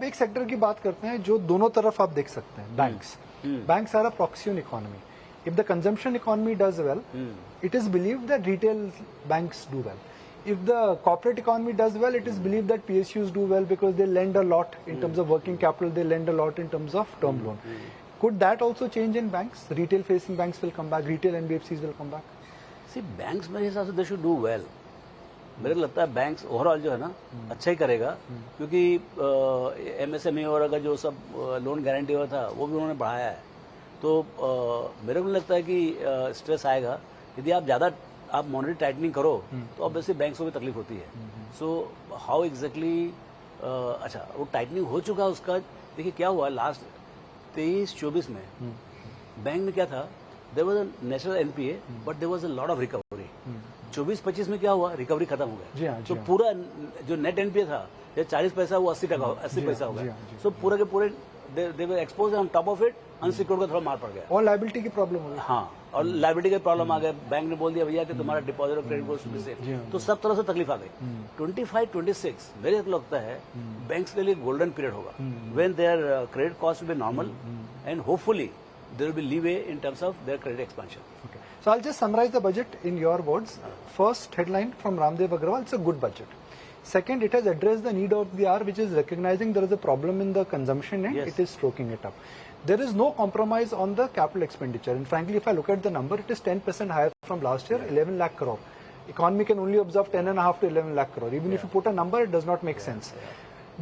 एक सेक्टर की बात करते हैं जो दोनों तरफ आप देख सकते हैं, banks. Banks are a proxy on economy. If the consumption economy does well, it is believed that retail banks do well. If the corporate economy does well, it is believed that PSUs do well because they lend a lot in terms of working capital, they lend a lot in terms of term loan. Could that also change in banks? Retail facing banks will come back, retail NBFCs will come back. See, banks मेरे हिसाब से they should do well. मेरे को लगता है banks overall जो है ना अच्छा ही करेगा, क्योंकि एमएसएमई और का जो सब लोन गारंटी हुआ था वो भी उन्होंने बढ़ाया है. तो मेरे को लगता है कि स्ट्रेस आएगा यदि आप ज़्यादा आप मॉनेटरी टाइटनिंग करो तो ऑब्वियसली बैंक्स को भी तकलीफ होती है. सो हाउ एग्जैक्टली अच्छा वो टाइटनिंग हो चुका है उसका. देखिए क्या हुआ लास्ट 23-24 में बैंक में क्या था, there was a national NPA but there was a lot of recovery. 24-25 में क्या हुआ, रिकवरी खत्म हो गया. तो पूरा जो नेट एनपीए था 40 पैसा वो 80 पैसा हो गया. सो पूरे के पूरे they were expose on top of it unsecured का थोड़ा मार पड़ गया और लायबिलिटी की प्रॉब्लम हो गई. हाँ, और लायबिलिटी का प्रॉब्लम आ गया. बैंक ने बोल दिया भैया कि तुम्हारा डिपॉजिट और credit goes to be safe. तो सब तरह से तकलीफ आ गई. 25-26 मेरे को लगता है बैंक्स के लिए गोल्डन पीरियड होगा, when there credit cost will be normal and hopefully there will be leeway in terms of their credit expansion. Okay. So I'll just summarize the budget in your words. First headline from Ramdev Agrawal, it's a good budget. Second, it has addressed the need of the hour, which is recognizing there is a problem in the consumption and it is stroking it up. There is no compromise on the capital expenditure. And frankly, if I look at the number, it is 10% higher from last year, 11 lakh crore. Economy can only absorb 10.5 to 11 lakh crore. Even if you put a number, it does not make sense.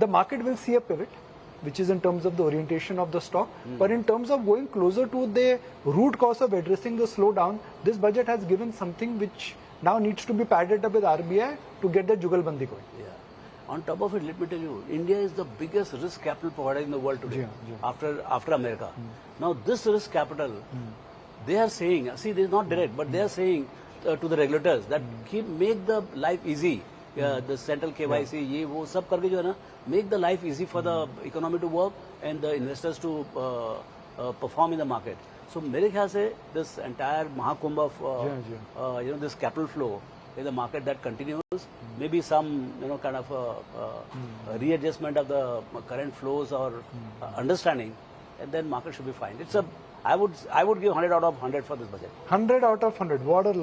The market will see a pivot, which is in terms of the orientation of the stock. But in terms of going closer to the root cause of addressing the slowdown, this budget has given something which now needs to be padded up with RBI to get the jugalbandi going. Yeah. On top of it, let me tell you, India is the biggest risk capital provider in the world today, after America. Now this risk capital, they are saying, see, this is not direct, but they are saying to the regulators that make the life easy. The central KYC, ये वो सब करके जो है ना, make the life easy for the economy to work and the investors to perform in the market. So मेरे ख्याल से this entire Mahakumbh of this capital flow in the market that continues, maybe some kind of readjustment of the current flows or understanding, and then market should be fine. It's a I would give 100 out of 100 for this budget. 100 out of 100. What a